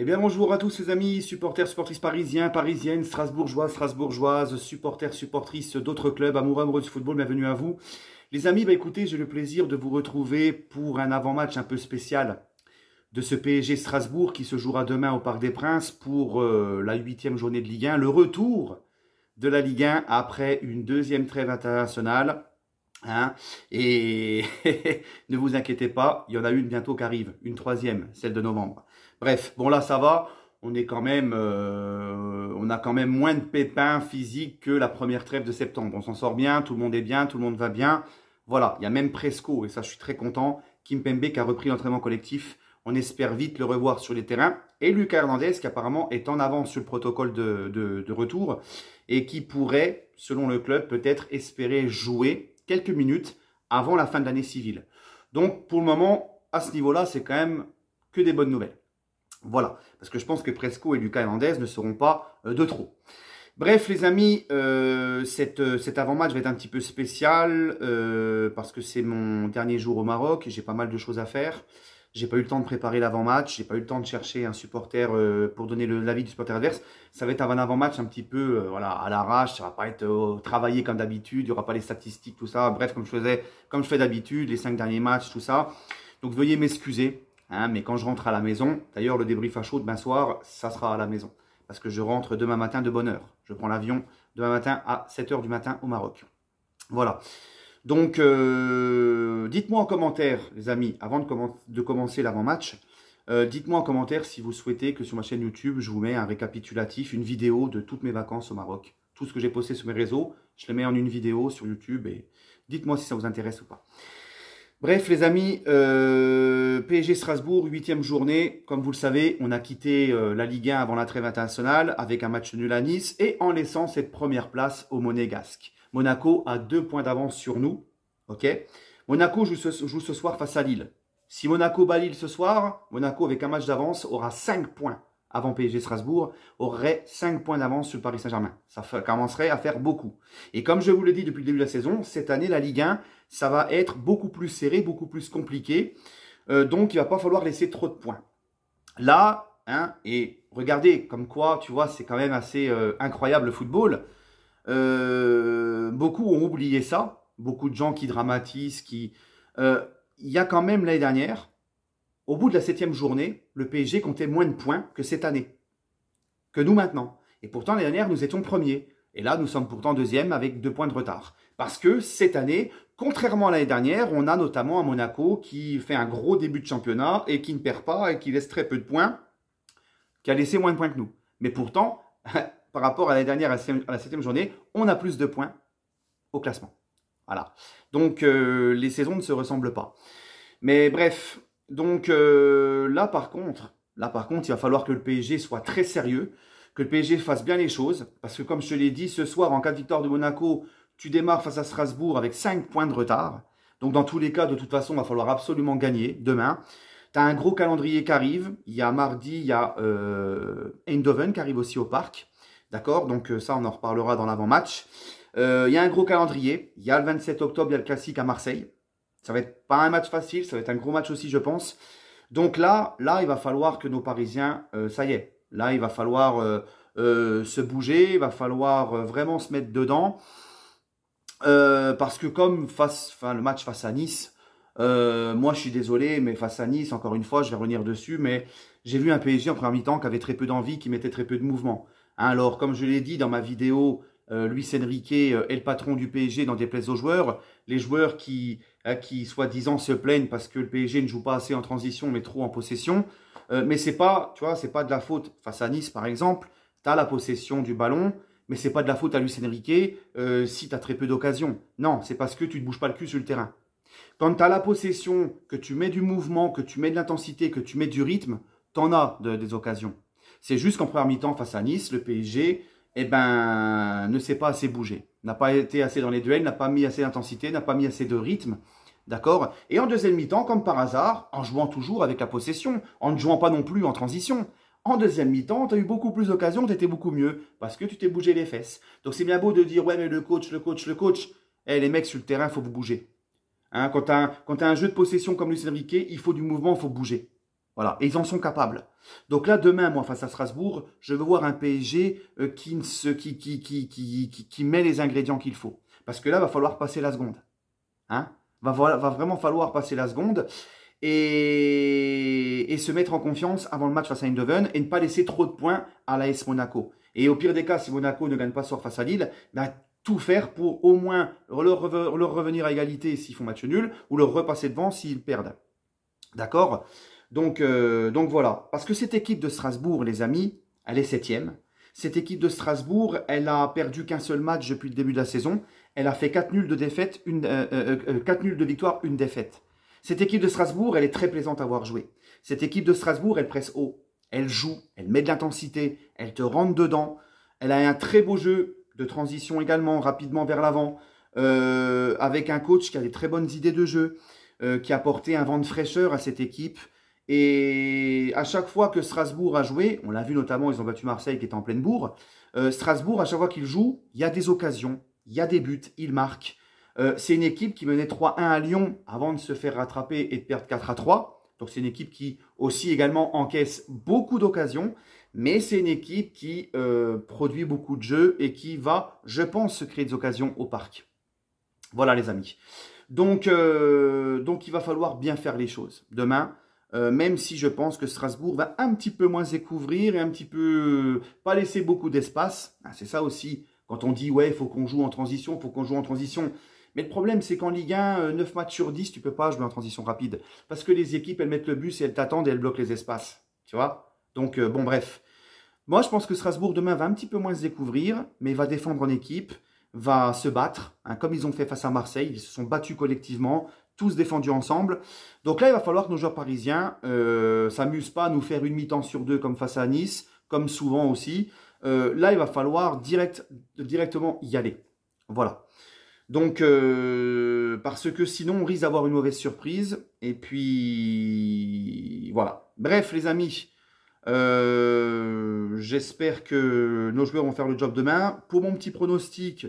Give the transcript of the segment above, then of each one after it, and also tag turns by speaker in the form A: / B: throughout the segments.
A: Eh bien bonjour à tous les amis, supporters, supportrices parisiens, parisiennes, strasbourgeois, strasbourgeoises, supporters, supportrices d'autres clubs, amoureux, amoureux du football, bienvenue à vous. Les amis, écoutez, j'ai le plaisir de vous retrouver pour un avant-match un peu spécial de ce PSG Strasbourg qui se jouera demain au Parc des Princes pour la 8e journée de Ligue 1, le retour de la Ligue 1 après une deuxième trêve internationale. Hein, et ne vous inquiétez pas, il y en a une bientôt qui arrive, une troisième, celle de novembre. Bref, bon là ça va, on a quand même moins de pépins physiques que la première trêve de septembre. On s'en sort bien, tout le monde est bien, tout le monde va bien. Voilà, il y a même Presco, et ça je suis très content, Kimpembe qui a repris l'entraînement collectif. On espère vite le revoir sur les terrains. Et Lucas Hernandez qui apparemment est en avance sur le protocole de retour et qui pourrait, selon le club, peut-être espérer jouer quelques minutes avant la fin de l'année civile. Donc, pour le moment, à ce niveau-là, c'est quand même que des bonnes nouvelles. Voilà, parce que je pense que Presco et Lucas Hernandez ne seront pas de trop. Bref, les amis, cet avant-match va être un petit peu spécial parce que c'est mon dernier jour au Maroc et j'ai pas mal de choses à faire. J'ai pas eu le temps de préparer l'avant-match, j'ai pas eu le temps de chercher un supporter pour donner l'avis du supporter adverse. Ça va être un avant-match un petit peu voilà, à l'arrache, ça va pas être travaillé comme d'habitude, il y aura pas les statistiques, tout ça. Bref, comme je fais d'habitude, les 5 derniers matchs, tout ça. Donc veuillez m'excuser, hein, mais quand je rentre à la maison, d'ailleurs le débrief à chaud demain soir, ça sera à la maison. Parce que je rentre demain matin de bonne heure. Je prends l'avion demain matin à 7 h du matin au Maroc. Voilà. Donc, dites-moi en commentaire, les amis, avant de commencer l'avant-match, dites-moi en commentaire si vous souhaitez que sur ma chaîne YouTube, je vous mets un récapitulatif, une vidéo de toutes mes vacances au Maroc. Tout ce que j'ai posté sur mes réseaux, je le mets en une vidéo sur YouTube et dites-moi si ça vous intéresse ou pas. Bref, les amis, PSG Strasbourg, 8e journée. Comme vous le savez, on a quitté la Ligue 1 avant la trêve internationale avec un match nul à Nice et en laissant cette première place au Monégasque. Monaco a 2 points d'avance sur nous. Ok. Monaco joue ce soir face à Lille. Si Monaco bat Lille ce soir, Monaco avec un match d'avance aura 5 points avant PSG Strasbourg, aurait 5 points d'avance sur le Paris Saint-Germain. Ça commencerait à faire beaucoup. Et comme je vous l'ai dit depuis le début de la saison, cette année, la Ligue 1, ça va être beaucoup plus serré, beaucoup plus compliqué. Donc, il ne va pas falloir laisser trop de points. Là, hein, et regardez, comme quoi, tu vois, c'est quand même assez incroyable le football. Beaucoup ont oublié ça. Beaucoup de gens qui dramatisent, il y a quand même l'année dernière, au bout de la 7e journée, le PSG comptait moins de points que cette année, que nous maintenant. Et pourtant, l'année dernière, nous étions premiers. Et là, nous sommes pourtant 2e avec 2 points de retard. Parce que cette année, contrairement à l'année dernière, on a notamment un Monaco qui fait un gros début de championnat et qui ne perd pas et qui laisse très peu de points, qui a laissé moins de points que nous. Mais pourtant, par rapport à l'année dernière, à la 7e journée, on a plus de points au classement. Voilà. Donc, les saisons ne se ressemblent pas. Mais bref, donc là par contre, il va falloir que le PSG soit très sérieux, que le PSG fasse bien les choses. Parce que comme je te l'ai dit, ce soir, en cas de victoire de Monaco, tu démarres face à Strasbourg avec 5 points de retard. Donc dans tous les cas, de toute façon, il va falloir absolument gagner demain. Tu as un gros calendrier qui arrive. Il y a mardi, il y a Eindhoven qui arrive aussi au parc. D'accord? Donc ça, on en reparlera dans l'avant-match. Il y a un gros calendrier. Il y a le 27 octobre, il y a le classique à Marseille. Ça va être pas un match facile, ça va être un gros match aussi, je pense. Donc là, il va falloir que nos Parisiens, ça y est, là, il va falloir se bouger, il va falloir vraiment se mettre dedans. Parce que comme le match face à Nice, moi je suis désolé, mais face à Nice, encore une fois, je vais revenir dessus, mais j'ai vu un PSG en première mi-temps qui avait très peu d'envie, qui mettait très peu de mouvement. Hein, alors, comme je l'ai dit dans ma vidéo, Luis Enrique est le patron du PSG dans déplaise aux joueurs. Les joueurs qui soi-disant se plaignent parce que le PSG ne joue pas assez en transition mais trop en possession. Mais c'est pas, tu vois, c'est pas de la faute. Face à Nice par exemple, tu as la possession du ballon, mais c'est pas de la faute à Luis Enrique si tu as très peu d'occasions. Non, c'est parce que tu ne bouges pas le cul sur le terrain. Quand tu as la possession, que tu mets du mouvement, que tu mets de l'intensité, que tu mets du rythme, tu en as des occasions. C'est juste qu'en première mi-temps face à Nice, le PSG ne s'est pas assez bougé, n'a pas été assez dans les duels, n'a pas mis assez d'intensité, n'a pas mis assez de rythme, d'accord? Et en deuxième mi-temps, comme par hasard, en jouant toujours avec la possession, en ne jouant pas non plus en transition, en deuxième mi-temps, tu as eu beaucoup plus d'occasions, tu étais beaucoup mieux, parce que tu t'es bougé les fesses. Donc c'est bien beau de dire, ouais mais le coach, les mecs sur le terrain, il faut vous bouger. Hein, quand tu as un jeu de possession comme Luis Enrique, il faut du mouvement, il faut bouger. Voilà, et ils en sont capables. Donc là, demain, moi, face à Strasbourg, je veux voir un PSG qui met les ingrédients qu'il faut. Parce que là, va falloir passer la seconde. Hein? Va vraiment falloir passer la seconde et se mettre en confiance avant le match face à Eindhoven et ne pas laisser trop de points à l'AS Monaco. Et au pire des cas, si Monaco ne gagne pas ce soir face à Lille, ben, tout faire pour au moins leur revenir à égalité s'ils font match nul ou leur repasser devant s'ils perdent. D'accord? Donc voilà. Parce que cette équipe de Strasbourg, les amis, elle est 7e. Cette équipe de Strasbourg, elle a perdu qu'un seul match depuis le début de la saison. Elle a fait 4 nuls de défaite, 4 nuls de victoire, une défaite. Cette équipe de Strasbourg, elle est très plaisante à voir jouer. Cette équipe de Strasbourg, elle presse haut. Elle joue, elle met de l'intensité, elle te rentre dedans. Elle a un très beau jeu de transition également, rapidement vers l'avant, avec un coach qui a des très bonnes idées de jeu, qui a apporté un vent de fraîcheur à cette équipe. Et à chaque fois que Strasbourg a joué, on l'a vu notamment, ils ont battu Marseille qui était en pleine bourre, Strasbourg, à chaque fois qu'il joue, il y a des occasions, il y a des buts, il marque. C'est une équipe qui menait 3-1 à Lyon avant de se faire rattraper et de perdre 4-3. Donc c'est une équipe qui aussi également encaisse beaucoup d'occasions, mais c'est une équipe qui produit beaucoup de jeux et qui va, je pense, se créer des occasions au parc. Voilà les amis. Donc il va falloir bien faire les choses demain. Même si je pense que Strasbourg va un petit peu moins découvrir et un petit peu pas laisser beaucoup d'espace. C'est ça aussi, quand on dit ouais, il faut qu'on joue en transition, il faut qu'on joue en transition. Mais le problème, c'est qu'en Ligue 1, 9 matchs sur 10, tu peux pas jouer en transition rapide. Parce que les équipes, elles mettent le bus et elles t'attendent et elles bloquent les espaces. Tu vois? Donc, bon, bref. Moi, je pense que Strasbourg, demain, va un petit peu moins se découvrir, mais va défendre en équipe, va se battre, hein, comme ils ont fait face à Marseille. Ils se sont battus collectivement, tous défendus ensemble. Donc là, il va falloir que nos joueurs parisiens s'amusent pas à nous faire une mi-temps sur 2 comme face à Nice, comme souvent aussi. Là, il va falloir directement y aller. Voilà. Donc, parce que sinon, on risque d'avoir une mauvaise surprise. Et puis, voilà. Bref, les amis, j'espère que nos joueurs vont faire le job demain. Pour mon petit pronostic,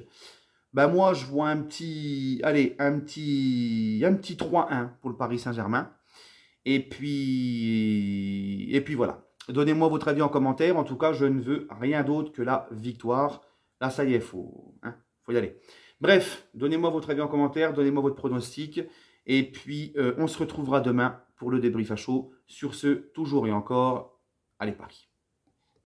A: ben moi, je vois un petit 3-1 pour le Paris Saint-Germain. Et puis voilà. Donnez-moi votre avis en commentaire. En tout cas, je ne veux rien d'autre que la victoire. Là, ça y est, faut y aller. Bref, donnez-moi votre avis en commentaire, donnez-moi votre pronostic. Et puis, on se retrouvera demain pour le débrief à chaud. Sur ce, toujours et encore, allez Paris.